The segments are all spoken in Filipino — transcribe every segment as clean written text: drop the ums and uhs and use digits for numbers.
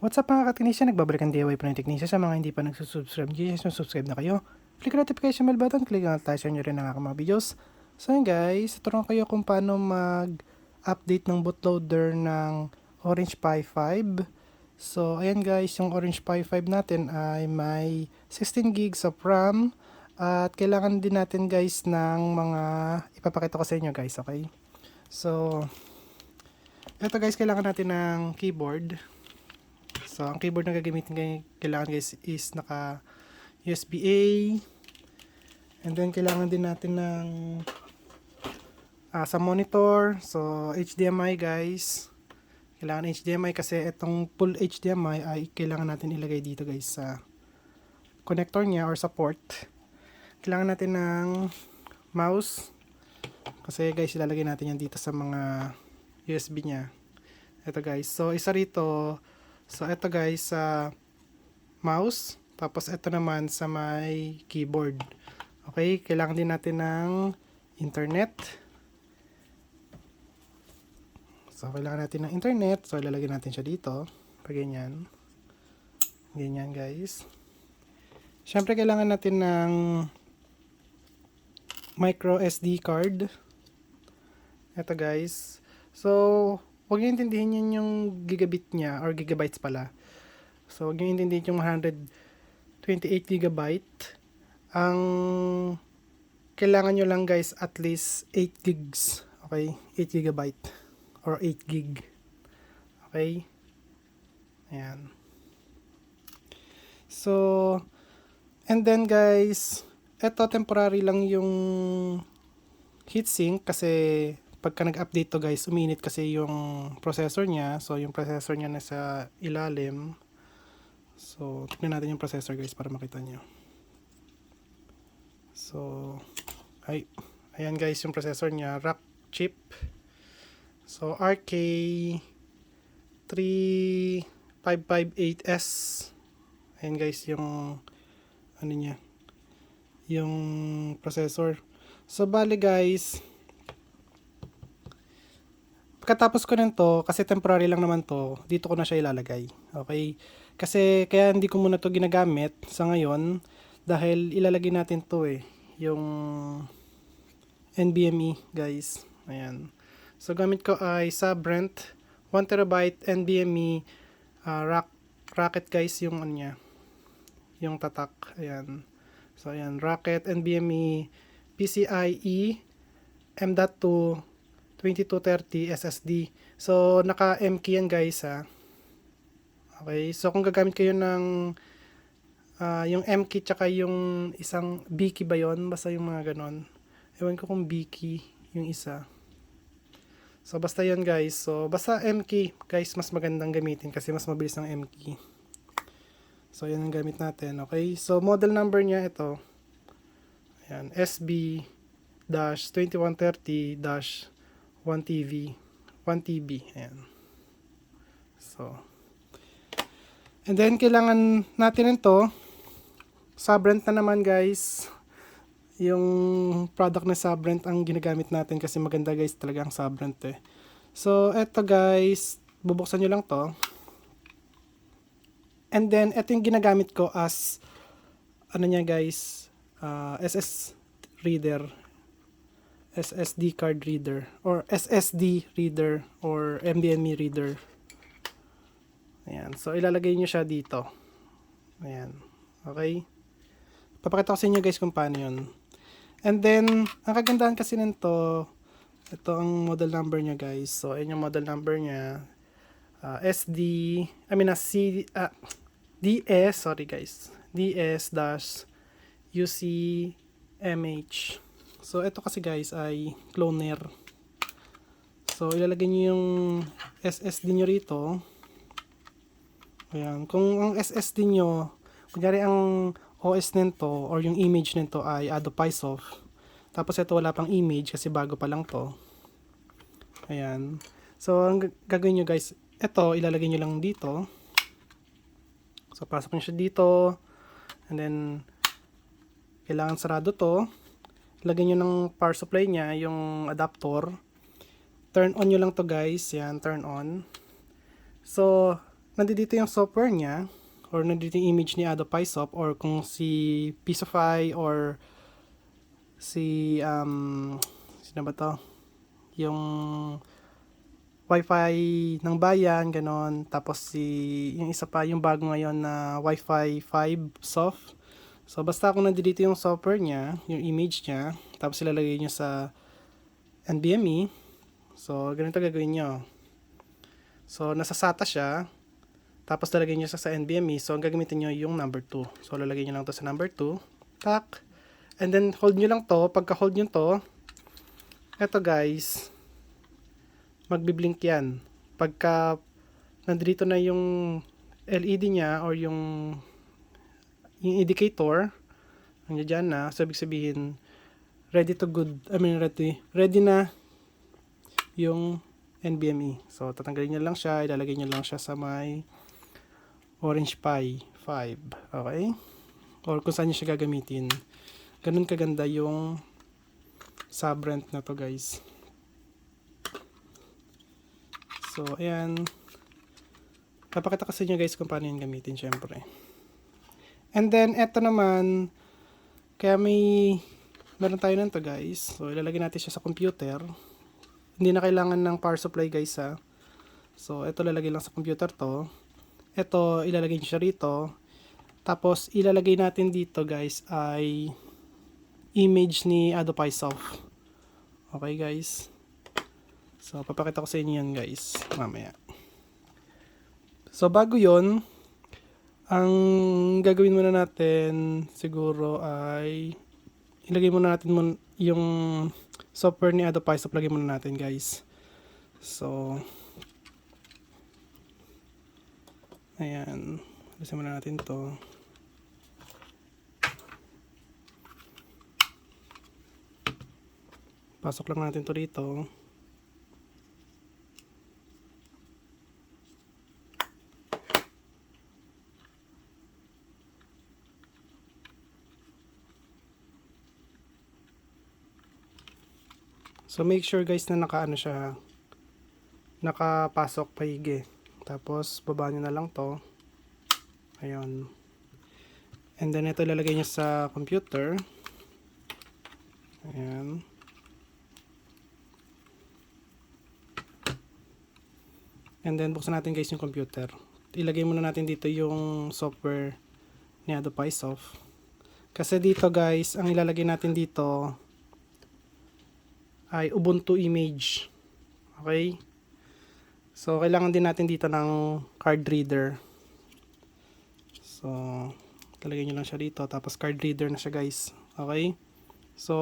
What's up mga ka-technician? Nagbabalik ang DIY pa ng technician. Sa mga hindi pa nagsusubscribe, subscribe na kayo. Click ang notification bell button, click ang tayo nyo rin ang aking mga videos. So yun guys, tuturuan kayo kung paano mag-update ng bootloader ng Orange Pi 5. So ayan guys, yung Orange Pi 5 natin ay may 16 gigs of RAM. At kailangan din natin guys ng mga, ipapakita ko sa inyo guys, okay? So, ito guys, kailangan natin ng keyboard. So, ang keyboard na gagamitin kailangan guys is naka USB-A. And then, kailangan din natin ng sa monitor. So, HDMI guys. Kailangan HDMI kasi itong full HDMI ay kailangan natin ilagay dito guys sa connector niya or sa port. Kailangan natin ng mouse. Kasi guys, ilalagay natin yan dito sa mga USB niya. Ito guys. So, isa rito. So, ito guys sa mouse. Tapos, ito naman sa may keyboard. Okay, kailangan din natin ng internet. So, kailangan natin ng internet. So, ilalagay natin siya dito. Pag ganyan. Ganyan guys. Siyempre, kailangan natin ng micro SD card. Ito guys. So, huwag nyo intindihin yun yung gigabit niya or gigabytes pala. So, huwag nyo intindihin yung 128 gigabyte. Ang kailangan nyo lang guys at least 8 gigs. Okay? 8 gigabyte or 8 gig. Okay? Ayan. So, and then guys, eto temporary lang yung heatsink kasi pagka nag-update to guys, uminit kasi yung processor niya. So, yung processor niya nasa ilalim. So, tignan natin yung processor guys para makita nyo. So, ayan guys yung processor niya. Rack chip. So, RK3558S. Ayan guys yung ano niya. Yung processor. So, bali guys, pagkatapos ko nito, kasi temporary lang naman to, dito ko na siya ilalagay. Okay? Kasi kaya hindi ko muna to ginagamit sa ngayon dahil ilalagay natin to yung NVMe guys. Ayan. So gamit ko ay Sabrent 1TB NVMe Racket guys yung ano niya. Yung tatak. Ayan. So ayan, Racket NVMe PCIe M.2 2230 SSD. So, naka-MK yan guys ha. Okay. So, kung gagamit kayo ng yung MK tsaka yung isang B-key ba yun? Basta yung mga ganon. Ewan ko kung B-key yung isa. So, basta yan guys. So, basta MK guys, mas magandang gamitin kasi mas mabilis ng MK. So, yan ang gamit natin. Okay. So, model number niya ito. Ayan. SB-2130- 1TB. Ayan. So, and then, kailangan natin ito. Sabrent na naman, guys. Yung product na Sabrent ang ginagamit natin kasi maganda, guys, talaga ang Sabrent So, eto, guys. Bubuksan nyo lang to. And then, eto yung ginagamit ko as, ano niya, guys, SSD card reader or SSD reader or NVMe reader. Ayan. So, ilalagay nyo siya dito. Ayan. Okay? Papakita ko sa inyo guys kung paano yun. And then, ang kagandahan kasi nito, ito ang model number niya guys. So, ayan yung model number niya. DS, sorry guys. DS-UCMH. So, ito kasi guys ay cloner. So, ilalagay nyo yung SSD nyo rito. Ayan. Kung ang SSD nyo, kunyari ang OS nito or yung image nito ay Adopisoft. Tapos ito wala pang image kasi bago pa lang to. Ayan. So, ang gagawin nyo guys, ito ilalagay nyo lang dito. So, pasok nyo siya dito. And then, kailangan sarado to. Lagyan nyo ng power supply niya, yung adapter. Turn on nyo lang to guys. Yan, turn on. So, nandito yung software niya, or nandito yung image ni Adobe PySop, or kung si Pisofy, or si, sino ba to? Yung Wi-Fi ng bayan, ganon. Tapos yung isa pa, yung bago ngayon na Wi-Fi 5 soft. So, basta kung nandito yung software niya, yung image niya, tapos ilalagay niyo sa NVMe. So, ganito gagawin nyo. So, nasa SATA siya. Tapos, lalagay nyo sa NVMe. So, ang gagamitin nyo yung number 2. So, lalagay nyo lang to sa number 2. Tak. And then, hold nyo lang to. Pagka-hold nyo to, eto guys, magbiblink yan. Pagka nandito na yung LED niya or yung indicator, nandiyan na, so ibig sabihin, ready na yung NVMe. So, tatanggalin nyo lang siya, ilalagay nyo lang siya sa may Orange Pi 5. Okay? Or kung saan nyo siya gagamitin. Ganun kaganda yung sub-rent na to guys. So, ayan. Papakita ko sa inyo guys kung paano yung gamitin syempre. And then, eto naman, kaya meron tayo nito guys. So, ilalagay natin siya sa computer. Hindi na kailangan ng power supply guys ha. So, ito lalagay lang sa computer to. Ito, ilalagay nyo siya rito. Tapos, ilalagay natin dito guys ay image ni Adobe PySop. Okay guys. So, papakita ko sa inyo yan guys. Mamaya. So, bago yon, ang gagawin muna natin siguro ay ilagay muna natin yung software ni Adobe PySop. Lagay muna natin guys. So, ayan. Alisin muna natin to. Pasok lang natin to dito. So make sure guys na nakapasok paigi. Tapos baba nyo na lang to. Ayun. And then ito ilalagay nyo sa computer. Ayan. And then buksan natin guys yung computer. Ilagay muna natin dito yung software ni Adobe PySop. Kasi dito guys, ang ilalagay natin dito ay Ubuntu image. Okay? So, kailangan din natin dito ng card reader. So, talagay nyo lang siya dito. Tapos card reader na siya guys. Okay? So,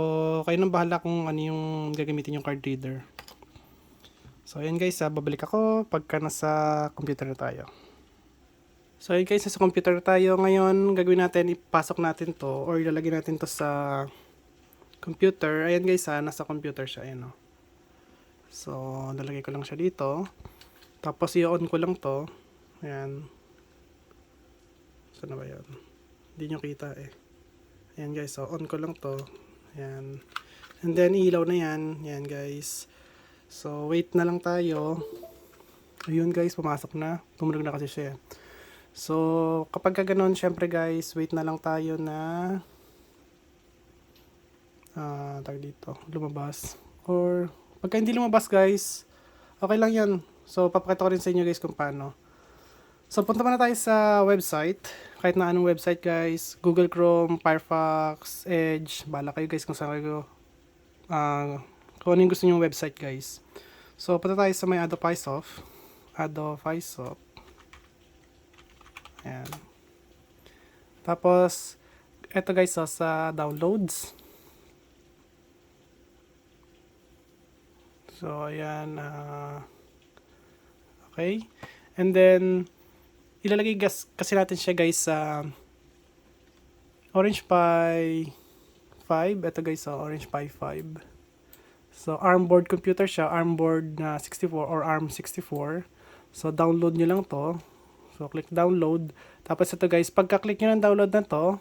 kayo nang bahala kung ano yung gagamitin yung card reader. So, ayan guys, babalik ako pagka nasa computer na tayo. So, ayan guys, nasa computer na tayo. Ngayon, gagawin natin, ipasok natin to or ilalagay natin to sa computer. Ayan guys nasa computer siya. Ayan o. So, lalagay ko lang siya dito. Tapos, i-on ko lang to. Ayan. Saan na ba yan? Hindi nyo kita eh. Ayan guys, so on ko lang to. Ayan. And then, ilaw na yan. Ayan guys. So, wait na lang tayo. Ayun guys, pumasok na. Tumunog na kasi siya. So, kapag ka ganun, syempre guys, wait na lang tayo na tag dito, lumabas. Or, pagka hindi lumabas guys, okay lang yan. So, papakita ko rin sa inyo guys kung paano. So, punta muna tayo sa website. Kahit na anong website guys. Google Chrome, Firefox, Edge. Bahala kayo guys kung saan kayo. Kung ano yung gusto nyo website guys. So, punta tayo sa may Adobe PySop. Adobe PySop. Ayan. Tapos, eto guys sa downloads. So, ayan. Okay. And then, ilalagay kasi natin siya guys sa Orange Pi 5. Ito guys Orange Pi 5. So, ARM board computer siya. ARM board na 64 or ARM 64. So, download nyo lang to. So, click download. Tapos ito guys, pagka-click nyo ng download na to,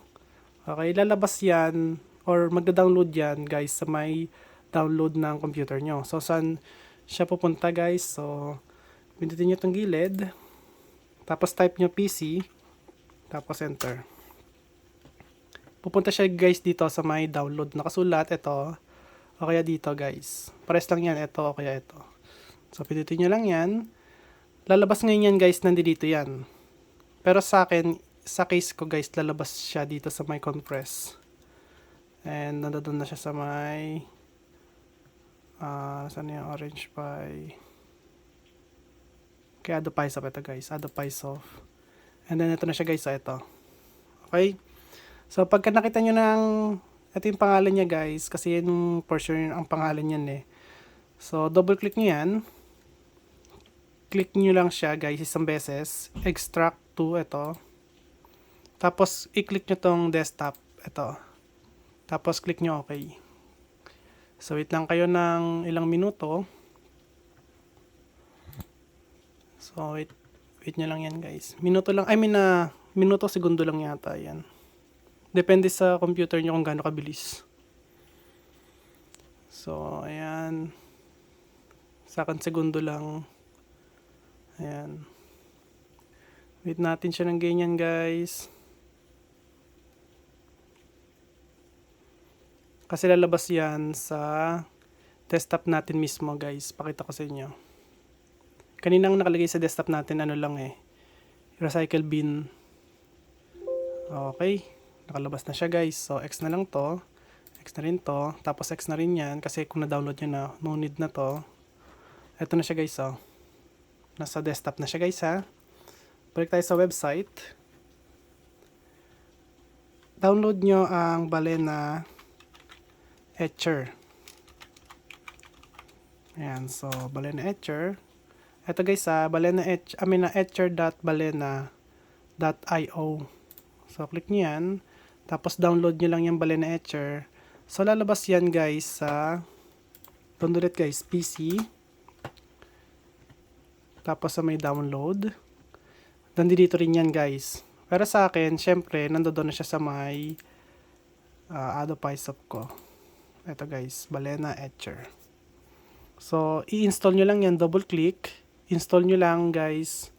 okay, lalabas yan or magda-download yan guys sa may download ng computer nyo. So, saan siya pupunta guys? So, pindutin nyo itong gilid. Tapos type nyo PC. Tapos enter. Pupunta siya guys dito sa may download. Nakasulat ito. O kaya dito guys. Pares lang yan. Ito o kaya ito. So pindutin nyo lang yan. Lalabas ngayon yan guys. Nandito yan. Pero sa akin, sa case ko guys, lalabas siya dito sa may compress. And nandoon na siya sa may saan yung orange pie? Kaya Adobe Pysoft ito guys. Adobe Pysoft. And then ito na siya guys. Ito. Okay. So pagka nakita nyo ng ito yung pangalan niya guys. Kasi yung portion ang pangalan niyan eh. So double click nyo yan. Click nyo lang siya guys isang beses. Extract to ito. Tapos i-click nyo tong desktop. Ito. Tapos click nyo okay. So wait lang kayo ng ilang minuto. So wait nyo lang yan guys. Minuto lang, minuto segundo lang yata yan. Depende sa computer nyo kung gaano kabilis. So ayan. Sa akin segundo lang. Ayan. Wait natin siya ng ganyan guys. Kasi lalabas yan sa desktop natin mismo guys. Pakita ko sa inyo. Kaninang nakalagay sa desktop natin ano lang eh. Recycle bin. Okay. Nakalabas na siya guys. So X na lang to. X na rin to. Tapos X na rin yan. Kasi kung na-download nyo na, no need na to. Ito na siya guys oh. Nasa desktop na siya guys ha. Balik tayo sa website. Download nyo ang Balena Etcher. Ayan, so Balena Etcher. Ito guys etcher.balena.io. So click nyo yan. Tapos download nyo lang yung Balena Etcher. So lalabas yan guys sa download it guys, PC. Tapos sa may download. Nandito rin yan guys. Pero sa akin, syempre, nandoon na siya sa may Adobe Pysoft ko. Ito guys, Balena Etcher. So, i-install nyo lang yan, double click. Install nyo lang guys.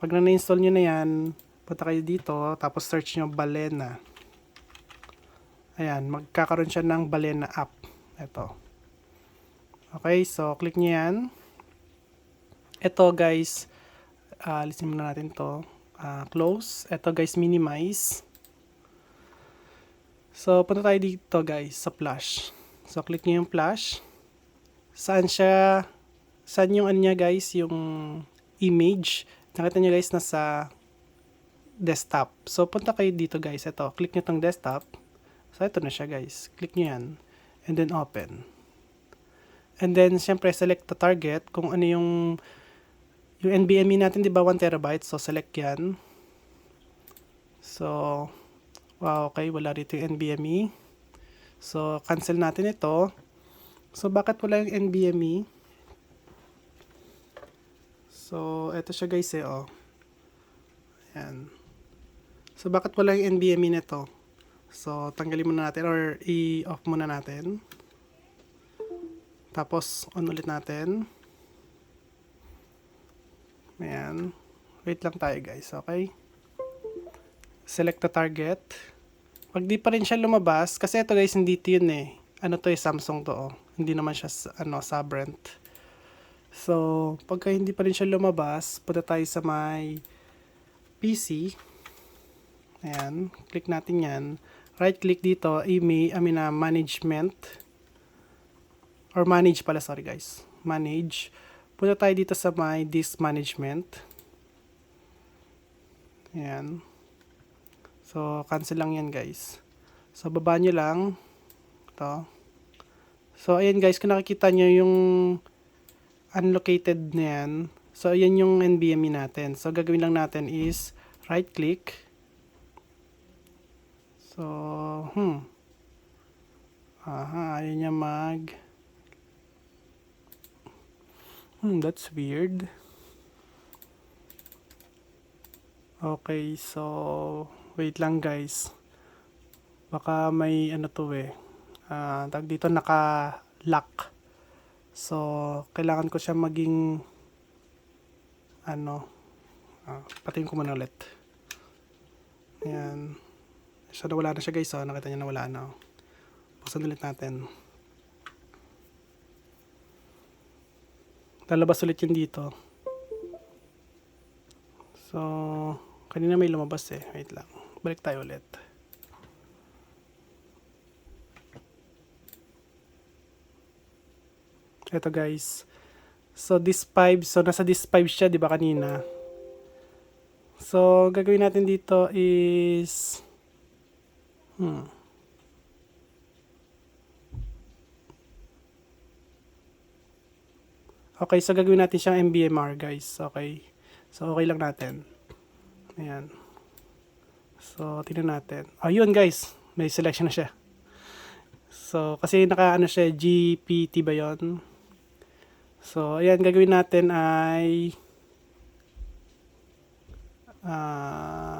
Pag na-install nyo na yan, punta kayo dito, tapos search nyo Balena. Ayan, magkakaroon siya ng Balena app. Ito. Okay, so click nyo yan. Ito guys, alisin muna natin to. Close. Ito guys, minimize. So, punta tayo dito guys, sa flash. So, click nyo yung flash. Saan yung ano niya guys, yung image. Nakita nyo guys, nasa desktop. So, punta kayo dito guys. Ito, click nyo tong desktop. So, ito na siya guys. Click nyo yan. And then, open. And then, syempre, select the target. Kung ano yung NVMe natin, di ba, 1 terabyte. So, select yan. So, wow, okay, wala dito yung NVMe. So, cancel natin ito. So, bakit wala yung NVMe? So, eto siya guys eh, oh. Ayan. So, bakit wala yung NVMe nito? So, tanggalin muna natin or i-off muna natin. Tapos, on ulit natin. Ayan. Wait lang tayo guys, okay? Select the target. Pag di pa rin siya lumabas, kasi ito guys, hindi ito yun eh. Ano to eh, Samsung to oh. Hindi naman siya, sa Brent. So, pagka hindi pa rin siya lumabas, punta tayo sa my PC. Ayan, click natin yan. Right click dito, management. Or manage pala, sorry guys. Manage. Punta tayo dito sa my disk management. Ayan. So, cancel lang yan guys. So, baba nyo lang. Ito. So, ayan guys, kung nakikita nyo yung unlocated na yan. So, ayan yung NVMe natin. So, gagawin lang natin is right click. So, ayaw niya that's weird. Okay, so wait lang guys. Baka may ano to eh. Tag dito naka-lock. So, kailangan ko siya maging Patayin ko muna ulit. Ayan. So, nawala na siya guys. Nakita niyo nawala na. Buksan ulit natin. Lalabas ulit yun dito. So, kanina may lumabas eh. Wait lang. Balik tayo ulit. Ito guys. So, this 5. So, nasa this 5 siya, di ba kanina? So, gagawin natin dito is... Okay, so gagawin natin siyang MBMR guys. Okay. So, okay lang natin. Ayan. So, tingnan natin. Ayun guys. May selection na siya. So, kasi naka ano siya, GPT ba yun? So, ayan, gagawin natin ay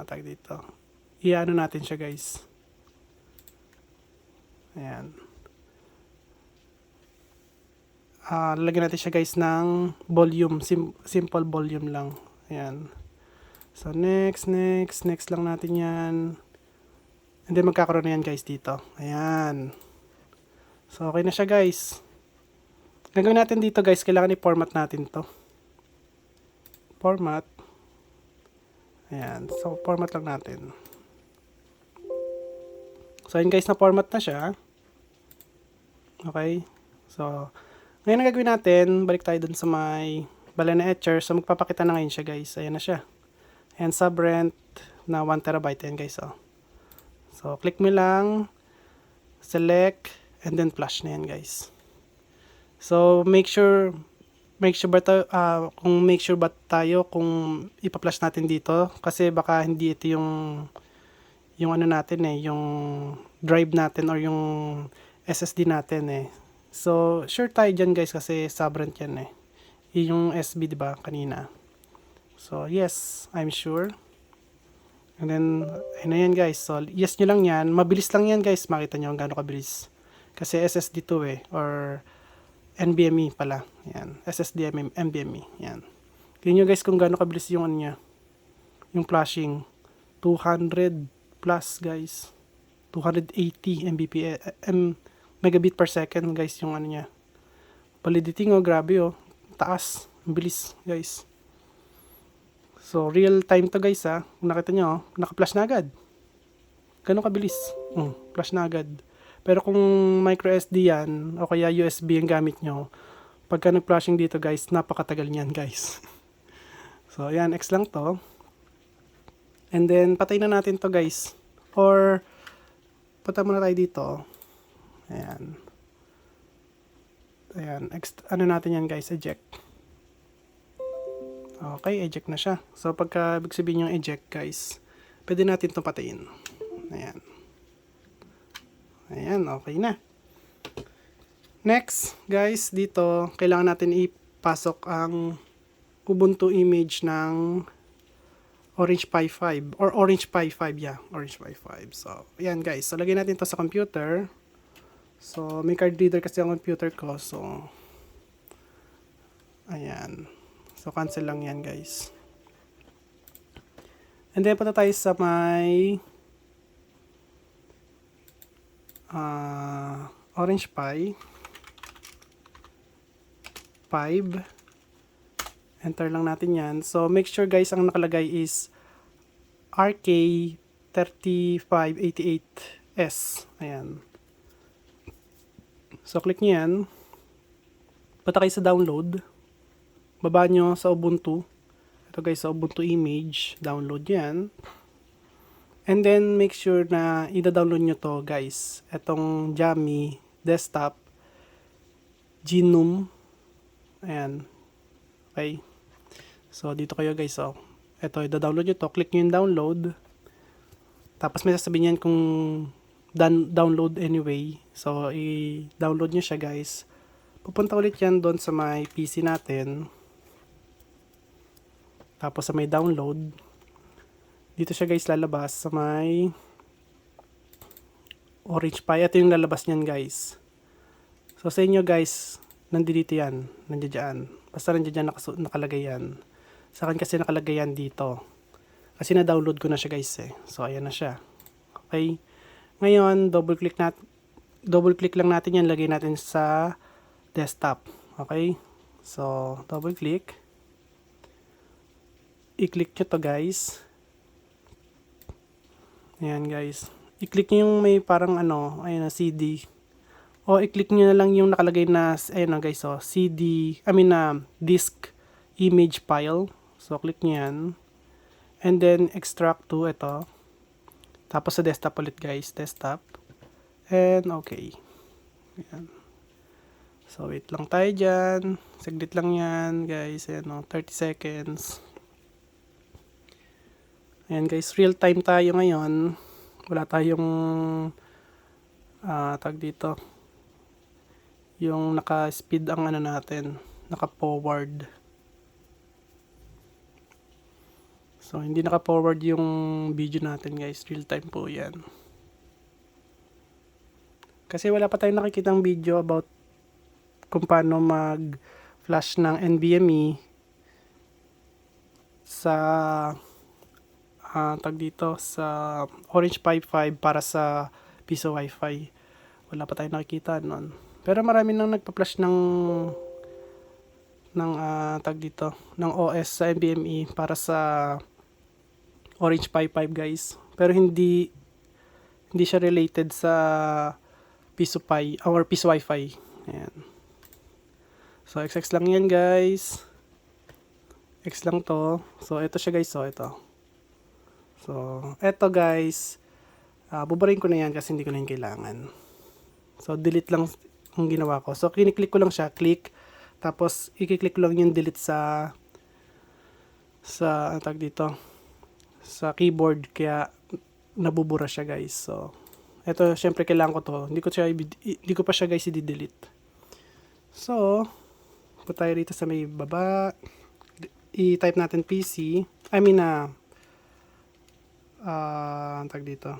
tag dito. Iano natin siya guys. Ayan. Lalagyan natin siya guys ng volume. Simple volume lang. Ayan. So, next lang natin yan. And then, magkakaroon na yan guys dito. Ayan. So, okay na siya guys. Gagawin natin dito guys, kailangan i-format natin to. Format. Ayan. So, format lang natin. So, yun guys, na-format na siya. Okay. So, ngayon ang gagawin natin, balik tayo dun sa may Balena Etcher. So, magpapakita na ngayon siya guys. Ayan na siya. Ayan, sub-rent na 1 terabyte. Ayan guys, So, click mo lang, select, and then flash na yan guys. So, make sure ba tayo kung ipa-flash natin dito, kasi baka hindi ito yung ano natin yung drive natin or yung SSD natin So, sure tayo dyan guys kasi sub-rent yan yung SB diba kanina. So, yes, I'm sure. And then, ayun na yan guys. So, yes nyo lang yan. Mabilis lang yan guys. Makita nyo kung gaano kabilis. Kasi SSD to or NVMe pala. Yan. SSD NVMe. Yan. Tingnan nyo guys kung gaano kabilis yung ano niya. Yung flashing. 200 plus guys. 280 megabit per second guys yung ano niya. Validity grabe taas. Bilis guys. So, real time to guys Kung nakita nyo, naka-flash na agad. Ganun kabilis. Flash na agad. Pero kung micro SD yan, o kaya USB ang gamit nyo, pagka nag-flashing dito guys, napakatagal niyan guys. So, ayan, X lang to. And then, patay na natin to guys. Or, punta muna tayo dito. Ayan. Ayan, ano natin yan guys, eject. Okay, eject na siya. So, pagka ibig sabihin yung eject guys, pwede natin itong patayin. Ayan. Ayan, okay na. Next, guys, dito, kailangan natin ipasok ang Ubuntu image ng Orange Pi 5. Or Orange Pi 5, yeah. Orange Pi 5. So, ayan guys. So, lagyan natin to sa computer. So, may card reader kasi ang computer ko. So, ayan. So, cancel lang yan guys. And then, punta tayo sa may Orange Pi 5. Enter lang natin yan. So, make sure guys, ang nakalagay is RK3588S. Ayan. So, click nyo yan. Punta kayo sa download. Baba nyo sa Ubuntu. Ito guys, sa Ubuntu image. Download yan. And then, make sure na i-download nyo to guys. Itong Yummy Desktop Genome. Ayan. Okay. So, dito kayo guys. Ito, i-download nyo to. Click nyo yung download. Tapos may sasabihin yan kung download anyway. So, i-download nyo siya guys. Pupunta ulit yan doon sa may PC natin. Tapos sa may download. Dito siya guys lalabas sa may Orange Pi. Ito yung lalabas niyan guys. So sa inyo guys, nandito yan. Nandiyan dyan. Basta nandiyan dyan nakalagay yan. Sa akin kasi nakalagay yan dito. Kasi na-download ko na siya guys eh. So ayan na siya. Okay. Ngayon, double click lang natin yan. Lagay natin sa desktop. Okay. So double click. I-click nyo to guys. Ayan guys. I-click nyo yung may parang ano, ayun na CD. O i-click nyo na lang yung nakalagay na, ayun na guys, so CD, disk image file. So click nyo yan. And then extract to ito. Tapos sa desktop ulit guys, desktop. And okay. Ayan. So wait lang tayo dyan. Saglit lang yan guys. Ayan o, 30 seconds. Ayan guys, real time tayo ngayon. Wala tayong tag dito. Yung naka-speed ang ano natin. Naka-forward. So hindi naka-forward yung video natin guys. Real time po yan. Kasi wala pa tayong nakikitang video about kung paano mag-flash ng NVMe sa tag dito sa Orange Pi 5 para sa Piso Wi-Fi. Wala pa tayong nakikita nun. Pero marami nang nagpa-flash ng tag dito ng OS sa NVMe para sa Orange Pi 5 guys. Pero hindi siya related sa Piso Pi or Piso Wi-Fi. Ayan. So XX lang yan guys. X lang to. So ito siya guys. So ito. So ito guys. Buburin ko na yan kasi hindi ko na yung kailangan. So delete lang ang ginawa ko. So kiniklik ko lang siya. Click. Tapos i-click ko lang yung delete sa tag dito. Sa keyboard. Kaya nabubura siya guys. So ito syempre kailangan ko to. Hindi ko pa siya guys i-delete. So punta tayo rito sa may baba. I-type natin PC. Tag dito.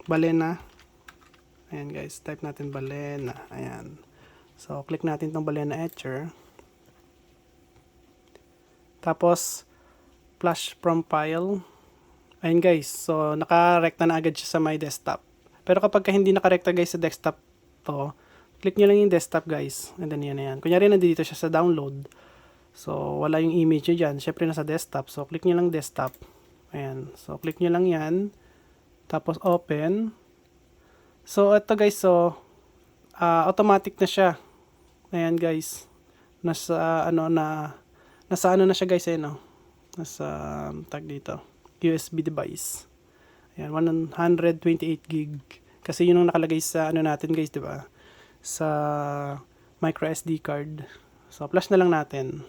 Balena. Ayan guys, type natin Balena. Ayan. So, click natin tong Balena Etcher. Tapos, flash from file. Ayan guys, so nakarekta na agad siya sa my desktop. Pero kapag hindi nakarekta guys sa desktop to, click nyo lang yung desktop guys. And then yan na yan. Kunyari nandito siya sa download. So, wala yung image nyo dyan. Syempre nasa desktop. So, click nyo lang desktop. Ayan. So, click nyo lang yan. Tapos, open. So, ito guys. So, automatic na siya. Ayan guys. Nasa ano na siya guys. No? Nasa tag dito. USB device. Ayan. 128 gig. Kasi yun ang nakalagay sa ano natin guys. Diba? Sa micro SD card. So, flash na lang natin.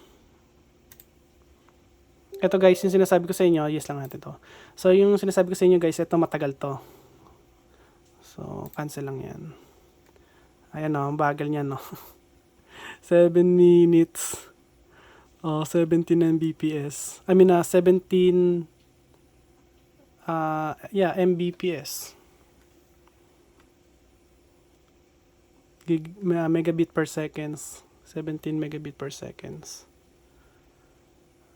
Ito guys, yung sinasabi ko sa inyo, yes lang natin to. So, yung sinasabi ko sa inyo guys, ito matagal to. So, cancel lang yan. Ayan o, ang bagal niya no. 7 minutes. 17 Mbps. 17 Mbps. Megabit per seconds. 17 megabit per seconds.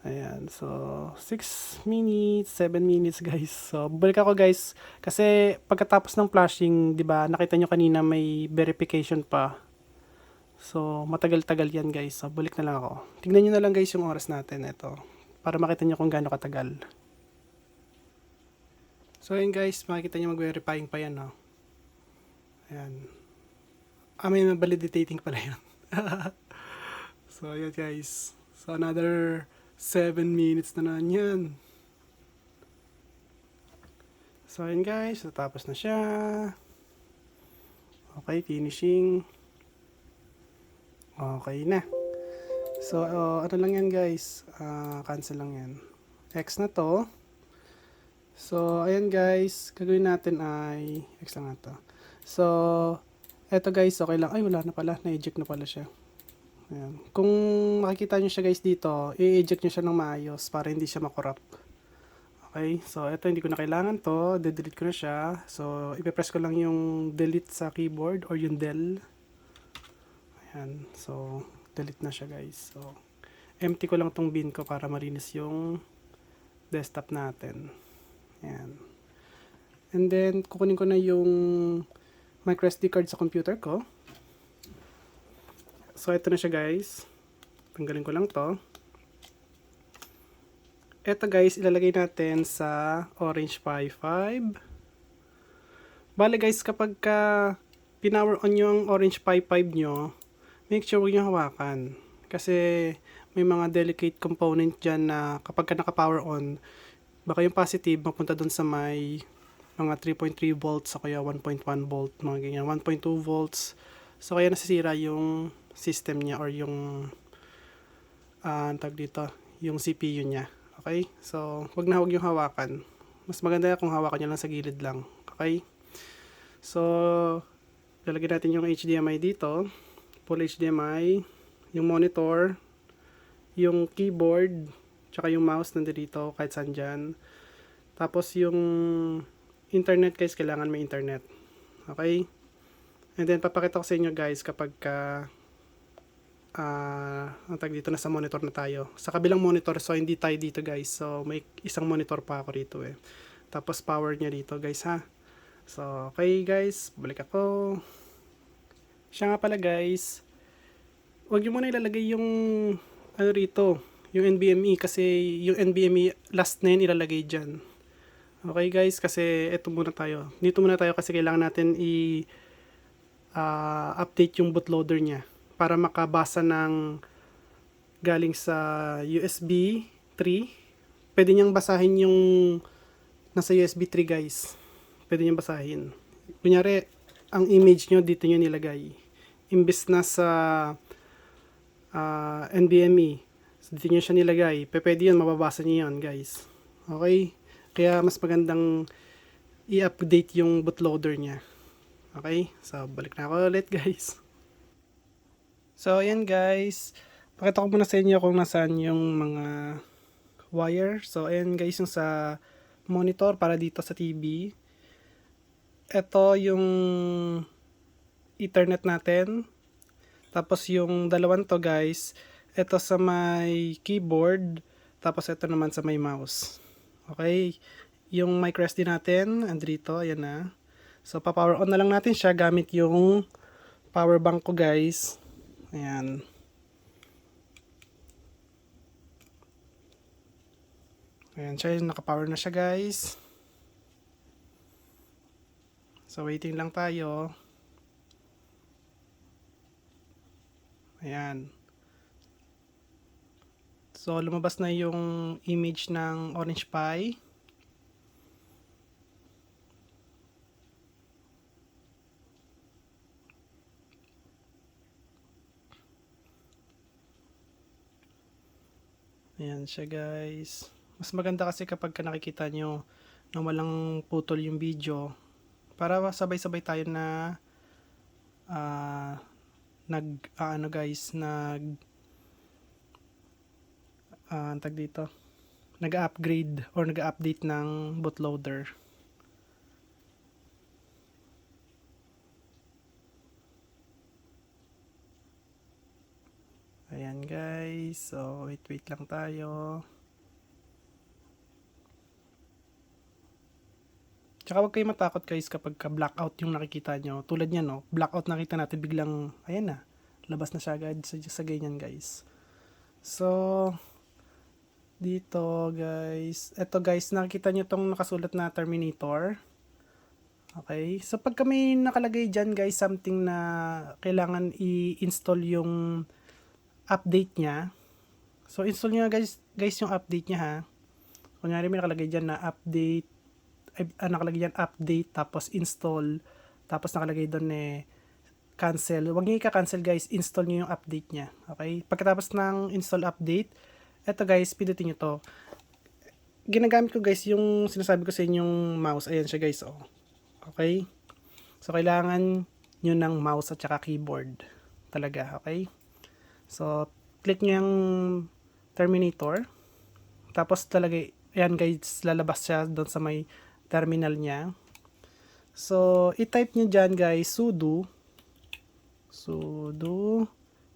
Ayan. So, 6 minutes, 7 minutes guys. So, balik ako guys. Kasi pagkatapos ng flashing, di ba nakita nyo kanina may verification pa. So, matagal-tagal yan guys. So, balik na lang ako. Tignan nyo na lang guys yung oras natin. Ito. Para makita nyo kung gaano katagal. So, ayan guys. Makikita nyo mag-verifying pa yan. No? Ayan. May validating pala yan. So, ayan guys. So, another 7 minutes na yan. So, ayan guys. So, tapos na siya. Okay, finishing. Okay na. So, ano lang yan guys. Cancel lang yan. X na to. So, ayan guys. Gagawin natin ay X lang na to. So, eto guys. Okay lang. Ay, wala na pala. Na-eject na pala siya. Ayan. Kung makikita nyo siya guys dito, i-eject nyo siya ng maayos para hindi siya makorrupt. Okay, so ito hindi ko na kailangan to, de-delete ko na siya. So, ipe-press ko lang yung delete sa keyboard or yung del. Ayan, so delete na siya guys. So, empty ko lang tong bin ko para malinis yung desktop natin. Ayan. And then, kukunin ko na yung micro SD card sa computer ko. So, ito na siya guys. Tanggalin ko lang to. Ito guys, ilalagay natin sa Orange Pi 5. Bale guys, kapag pinower on yung Orange Pi 5 nyo, make sure huwag nyo hawakan. Kasi may mga delicate component dyan na kapag naka-power on, baka yung positive mapunta dun sa may mga 3.3 volts o kaya 1.1 volt, mga ganyan, 1.2 volts. So kaya nasisira yung system niya or yung tag dito, yung CPU niya. Okay? So wag yung hawakan. Mas maganda kung hawakan niyo lang sa gilid lang. Okay? So lalagyan natin yung HDMI dito, full HDMI, yung monitor, yung keyboard, tsaka yung mouse nandito kahit saan dyan. Tapos yung internet guys, kailangan may internet. Okay? And then papakita ko sa inyo guys kapag ang tag dito, nasa monitor na tayo. Sa kabilang monitor, so hindi tayo dito guys. So may isang monitor pa ako rito eh. Tapos power niya dito guys ha. So okay guys, balik ako. Siya nga pala guys, wag nyo muna ilalagay yung ano rito, yung NVMe, kasi yung NVMe last na yun ilalagay dyan. Okay guys, kasi eto muna tayo. Dito muna tayo kasi kailangan natin update yung bootloader niya para makabasa ng galing sa USB 3. Pwede niyang basahin yung nasa USB 3 guys. Pwede niyang basahin. Kunyari, ang image nyo dito nyo nilagay. Imbes na sa NVMe, so dito nyo siya nilagay. Pwede yun, mababasa nyo yun guys. Okay? Kaya mas magandang i-update yung bootloader niya. Okay? So, balik na ako ulit guys. So, ayan guys. Pakita ko muna sa inyo kung nasaan yung mga wire. So, ayan guys yung sa monitor para dito sa TV. Ito yung Ethernet natin. Tapos yung dalawang to guys, ito sa may keyboard. Tapos ito naman sa may mouse. Okay? Yung micro SD natin, andito, ayan na. So, pa-power on na lang natin siya gamit yung power bank ko guys. Ayan. Ayan siya, naka-power na siya guys. So, waiting lang tayo. Ayan. So, lumabas na yung image ng Orange Pi. Ayan siya guys. Mas maganda kasi kapag nakikita nyo na walang putol yung video. Para sabay-sabay tayo na tag dito, nag-upgrade or nag-update ng bootloader. Ayan guys, so wait lang tayo. Tsaka huwag kayo matakot guys kapag blackout yung nakikita nyo. Tulad yan, no? Blackout nakita natin biglang, ayan na, labas na siya agad sa ganyan guys. So, dito guys, eto guys, nakikita nyo tong nakasulat na Terminator. Okay, so pag may nakalagay dyan guys, something na kailangan i-install yung update niya. So, install nyo guys yung update niya ha. Kunyari may nakalagay dyan na update, nakalagay dyan update, tapos install, tapos nakalagay doon cancel. Huwag nyo i-cancel guys, install nyo yung update niya. Okay? Pagkatapos ng install update, eto guys, pindutin nyo to. Ginagamit ko guys yung sinasabi ko sa inyong mouse. Ayan siya guys, oh. Okay? So, kailangan nyo ng mouse at saka keyboard. Talaga, okay? So, click nyo yung Terminator. Tapos talaga, ayan guys, lalabas siya doon sa may terminal niya. So, i-type nyo dyan guys, sudo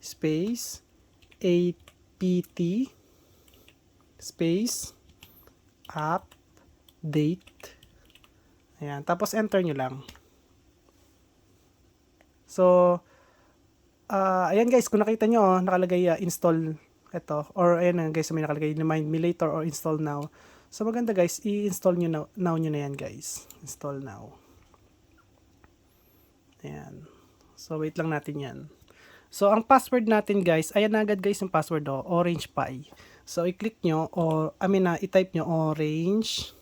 space pt space update. Ayan, tapos enter nyo lang. So, ayan guys, kung nakita nyo, nakalagay install ito, or ayan guys, may nakalagay remind me later or install now. So, maganda guys, i-install nyo now nyo na yan guys. Install now. Ayan. So, wait lang natin yan. So, ang password natin guys, ayan na agad guys yung password Orange Pi. So, i-click nyo, or, i-type nyo Orange.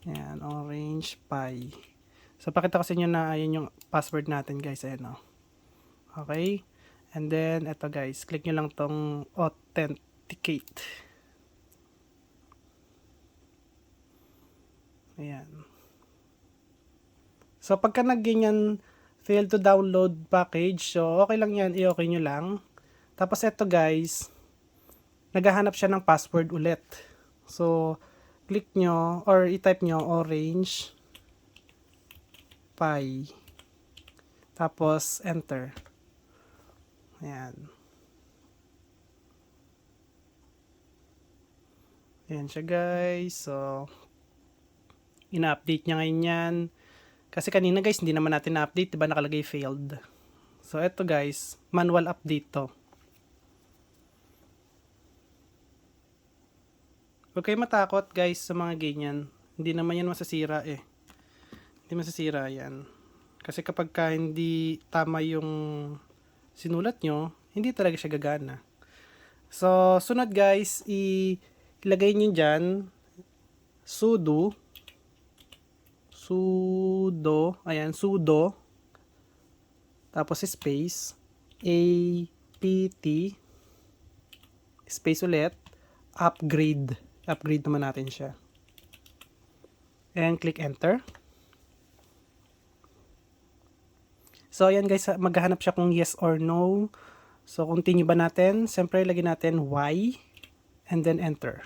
Ayan, Orange Pi. So, pakita ko sa inyo na ayan yung password natin guys. Ayan Okay. And then, eto guys, click nyo lang tong authenticate. Ayan. So, pagka nag-ganyan, fail to download package, so okay lang yan, i-okay nyo lang. Tapos eto guys, naghahanap siya ng password ulit. So, click nyo, or i-type nyo Orange Pi. Tapos, enter. Ayan. Ayan siya guys. So, ina-update niya ngayon yan. Kasi kanina guys, hindi naman natin na-update. Diba nakalagay failed. So, eto guys, manual update to. Huwag kayo matakot guys sa mga ganyan. Hindi naman yan masasira eh. Hindi masasira yan. Kasi kapag ka hindi tama yung sinulat nyo, hindi talaga siya gagana. So, sunod guys, ilagay nyo dyan, sudo, tapos space, apt, space ulit, upgrade naman natin siya. And click enter. So, ayan guys, maghahanap siya kung yes or no. So, continue ba natin? Siyempre, lagyan natin y, and then enter.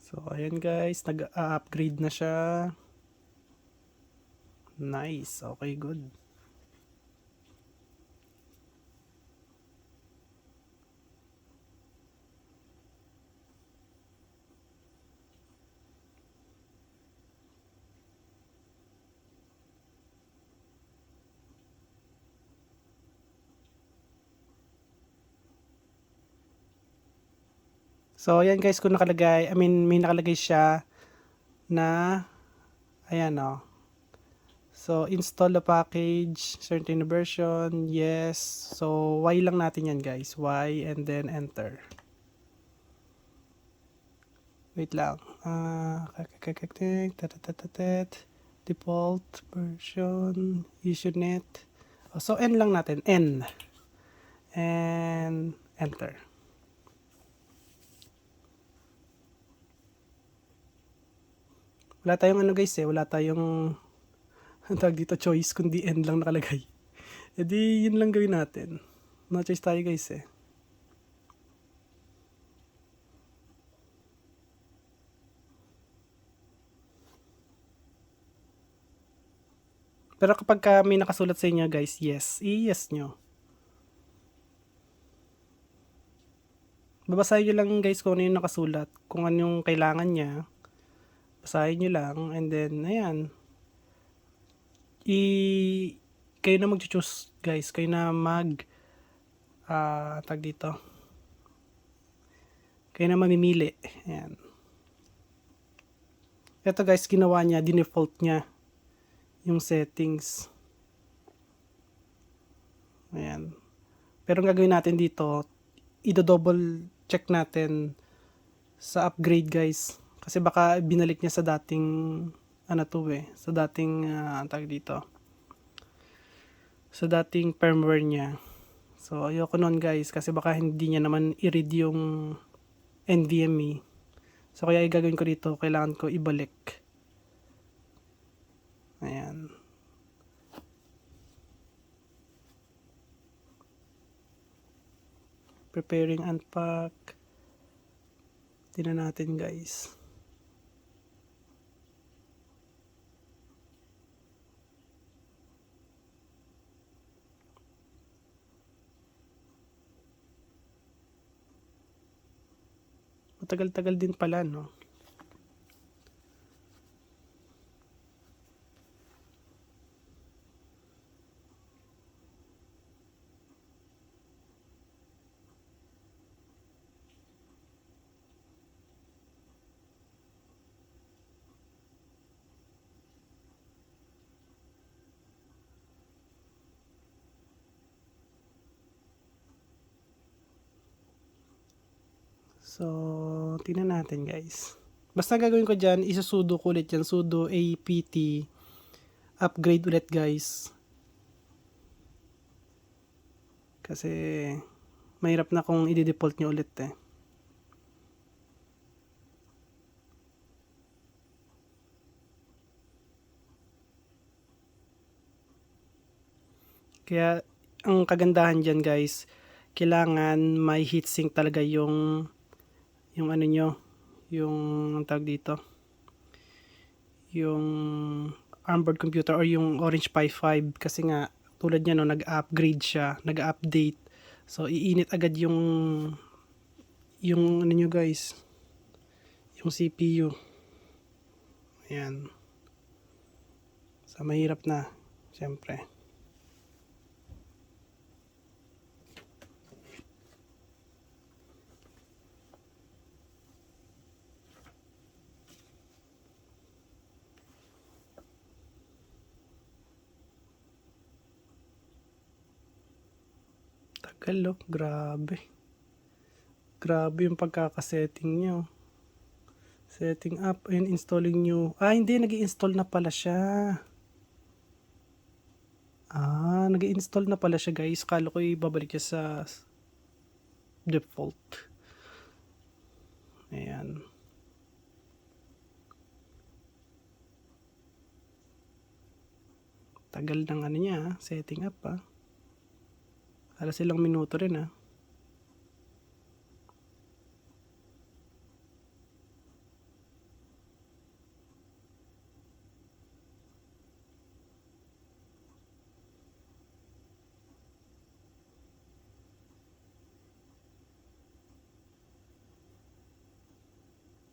So, ayan guys, nag-upgrade na siya. Nice. Okay, good. So, ayan guys, kung nakalagay, may nakalagay siya na, ayan So, install the package, certain version, yes. So, Y lang natin yan guys, Y, and then enter. Wait lang. Default version, usenet. So, N lang natin, N. And enter. Wala tayong guys wala tayong tawag dito choice kundi N lang nakalagay. E di yun lang gawin natin. No choice tayo guys Pero kapag may nakasulat sa inyo guys, yes, i-yes nyo. Babasahin nyo lang guys kung ano yung nakasulat, kung ano yung kailangan niya. Basahin nyo lang, and then, ayan. Kayo na mag-choose guys, kayo na tag dito. Kayo na mamimili. Ayan. Ito guys, ginawa niya, dinefault niya yung settings. Ayan. Pero ang gagawin natin dito, i-double check natin sa upgrade guys. Kasi baka binalik niya sa dating sa dating tag dito. Sa dating firmware niya. So ayoko nun guys kasi baka hindi niya naman i-read yung NVMe. So kaya gagawin ko dito, kailangan ko ibalik. Ayan. Preparing unpack. Tingnan natin guys. tagal-tagal din pala, no? So, tingnan natin guys. Basta gagawin ko dyan, isusudo ko ulit yan. Sudo apt upgrade ulit guys. Kasi, mahirap na kung i-default nyo ulit eh. Kaya, ang kagandahan dyan guys, kailangan may heatsink talaga yung ano nyo, yung ang tawag dito, yung onboard computer or yung Orange Pi 5 kasi nga tulad niya no, nag-upgrade siya, nag-update. So iinit agad yung ano nyo guys, yung CPU. Ayan. So mahirap na, syempre. Tagal, grabe. Grabe yung pagkakasetting nyo. Setting up and installing new. Hindi, nag-i-install na pala siya. Nag-i-install na pala siya guys. Kala ko ibabalik siya sa default. Ayan. Tagal ng ano niya, setting up Alas ilang minuto rin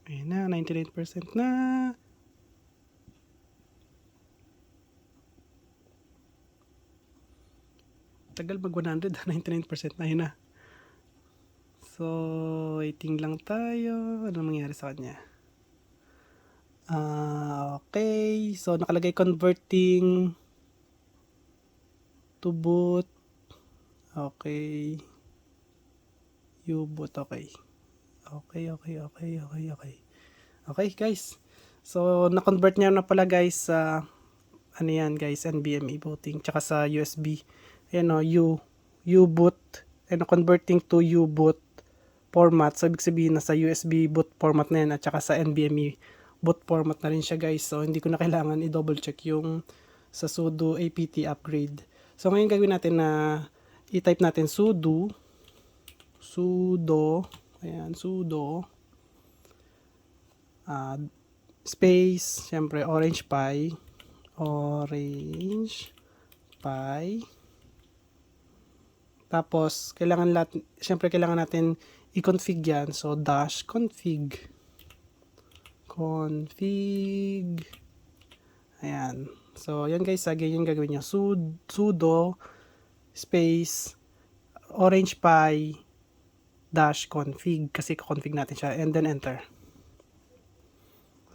Ayan na, 99% na. Tagal mag 100, 99% na yun na. So, waiting lang tayo. Ano mangyari sa kanya? Okay. So, nakalagay converting to boot. Okay. U-boot, okay. Okay. Okay, guys. So, na-convert niya na pala guys sa ano yan guys, NVMe booting tsaka sa USB. Ayan U-boot and converting to U-boot format. So, ibig sabihin na sa USB boot format na yan at tsaka sa NVMe boot format na rin siya guys. So, hindi ko na kailangan i-double check yung sa sudo apt upgrade. So, ngayon gagawin natin na i-type natin sudo space, syempre Orange Pi tapos kailangan natin i-config yan. So dash config ayan. So yan guys, again yung gagawin nyo, sudo space Orange Pi dash config kasi config natin siya and then enter.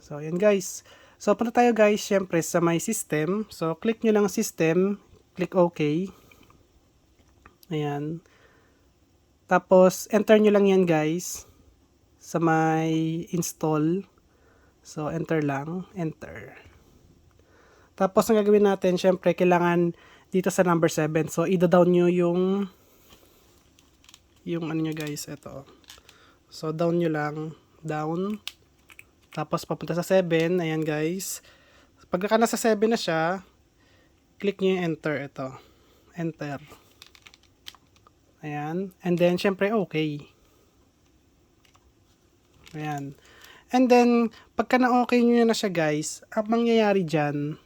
So yan guys. So punta tayo guys syempre sa my system. So click nyo lang system, click OK. Ayan. Tapos enter nyo lang yan guys sa my install. So enter lang, enter. Tapos ang gagawin natin syempre kailangan dito sa number 7. So i-down nyo yung ano nyo guys, ito. So down nyo lang, down. Tapos papunta sa 7, ayan guys. Pagka nasa 7 na siya, click nyo yung enter, ito. Enter. Ayan. And then, syempre, okay. Ayan. And then, pagka na-okay nyo na siya guys, ang mangyayari dyan,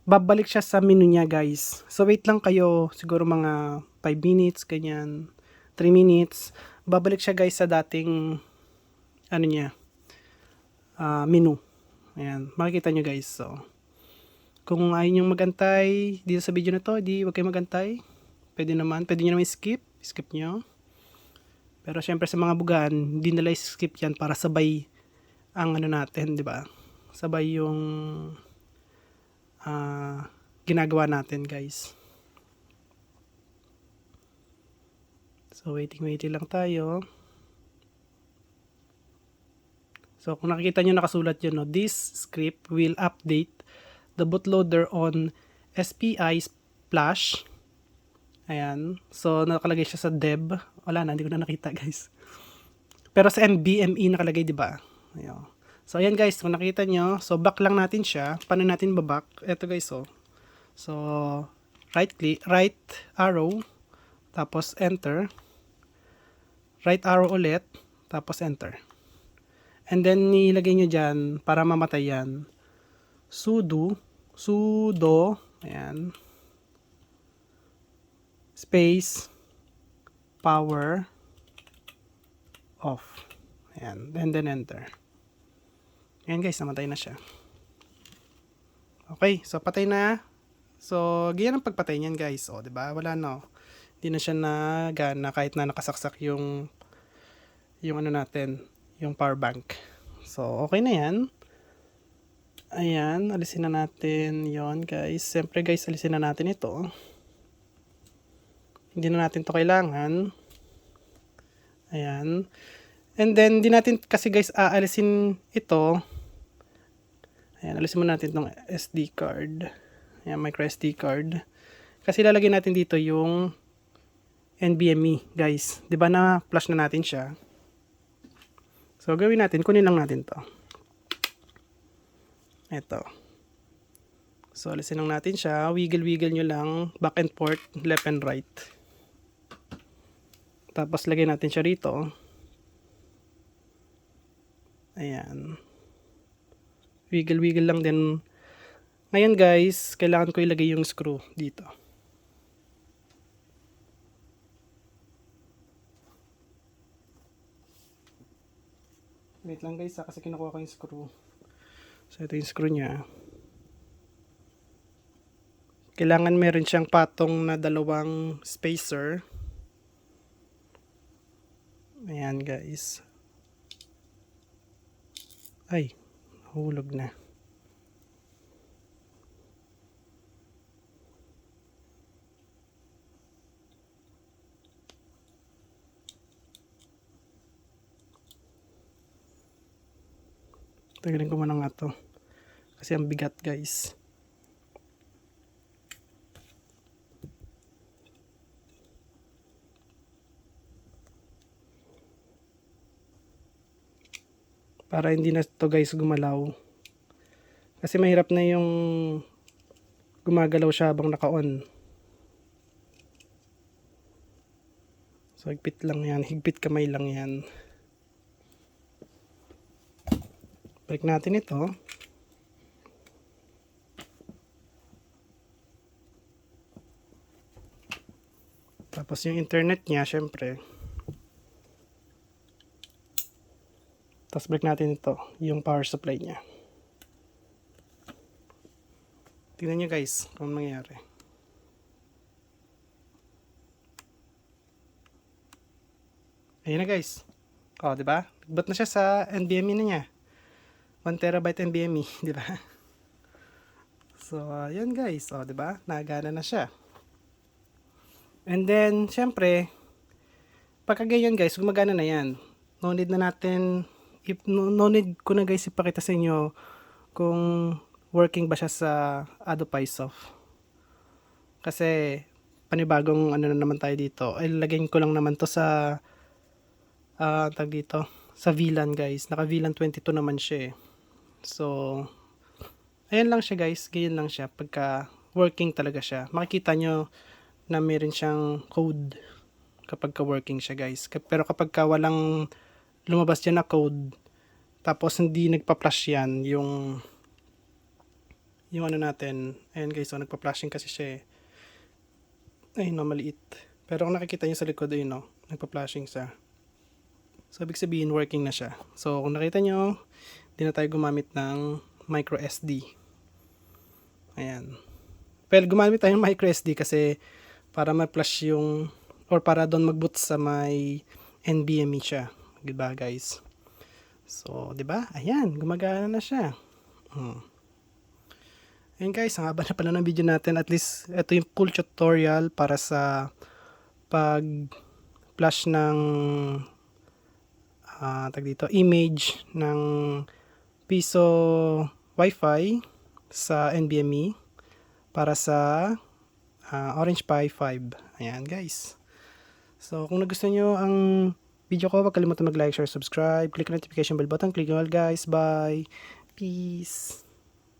babalik siya sa menu niya guys. So, wait lang kayo, siguro mga 5 minutes, ganyan, 3 minutes. babalik siya guys sa dating ano niya, menu. Ayan, makikita nyo guys. So, kung ayaw nyo magantay dito sa video na to, di wag kayo magantay. Pwede nyo naman skip nyo. Pero syempre sa mga bugan, hindi nila skip yan para sabay ang ano natin, di ba? Sabay yung ginagawa natin guys. So waiting lang tayo. So kung nakikita nyo nakasulat yun, no, this script will update the bootloader on SPI Splash. Ayan. So nakalagay siya sa deb. Wala na, hindi ko na nakita guys. Pero sa NVMe nakalagay, di ba? Ayan. So ayan guys, kung nakita nyo, so back lang natin siya. Paano natin baback? Ito guys, oh. So right arrow, tapos enter. Right arrow ulit, tapos enter. And then nilagay nyo dyan para mamatay yan. Sudo, ayan, space, power, off. Ayan, and then enter. Ayan guys, namatay na siya. Okay, so patay na. So, ganyan ang pagpatay niyan guys. O, diba? Wala na. Hindi na siya nagana kahit na nakasaksak yung ano natin, yung power bank. So, okay na yan. Ayan, alisin na natin yon guys. Siyempre guys, alisin na natin ito. Hindi na natin to kailangan. Ayan. And then, di natin kasi guys aalisin ito. Ayan, alisin mo natin itong SD card. Ayan, micro SD card. Kasi lalagyan natin dito yung NVMe guys. Diba na flash na natin siya. So, gawin natin, kunin lang natin to. Ito. So, alisin lang natin siya. Wiggle nyo lang. Back and forth, left and right. Tapos, lagay natin siya rito. Ayan. Wiggle lang din. Ngayon guys, kailangan ko ilagay yung screw dito. Wait lang guys kasi kinukuha ko yung screw. So ito yung screw niya. Kailangan meron siyang patong na dalawang spacer. Ayan guys. Ay, hulog na. Tagalin ko muna nga to. Kasi ang bigat guys. Para hindi na to guys gumalaw. Kasi mahirap na yung gumagalaw siya habang naka-on. So higpit lang yan. Higpit kamay lang yan. Balik natin ito. Tapos yung internet niya, syempre. Tapos balik natin ito, yung power supply niya. Tingnan nyo guys, kung mangyayari. Ayun na guys. O, diba? Nagbot na siya sa NVMe na niya. 1 terabyte NVMe, di ba? So, yan guys. O, di ba? Nagana na siya. And then, syempre, pagka ganyan guys, gumagana na yan. No need na natin, no need ko na guys ipakita sa inyo kung working ba siya sa Adobe Soft. Kasi, panibagong ano na naman tayo dito. Ay, lagyan ko lang naman to sa, tag dito, sa VLAN guys. Naka VLAN 22 naman siya eh. So, ayan lang siya guys. Ganyan lang siya. Pagka working talaga siya. Makikita nyo na meron siyang code kapag ka working siya guys. Pero kapag ka walang lumabas dyan na code, tapos hindi nagpa-flash yan, yung ano natin. Ayan guys, so nagpa-flashing kasi siya eh. Ay no, maliit. Pero kung nakikita nyo sa likod, ayun no, nagpa-flashing siya. So, ibig sabihin, working na siya. So, kung nakita nyo, di na tayo gumamit ng micro SD. Ayan. Well, gumamit tayo ng micro SD kasi para ma-flash yung, or para doon mag-boot sa may NVMe siya. Diba, guys? So, diba? Ayan, gumagana na siya. Ayan guys, ang haba na pala ng video natin. At least, ito yung full tutorial para sa pag-flash ng image ng piso Wi-Fi sa NVMe para sa Orange Pi 5. Ayan guys. So, kung nagustuhan nyo ang video ko, huwag kalimutan mag-like, share, subscribe. Click the notification bell button. Click all guys. Bye. Peace.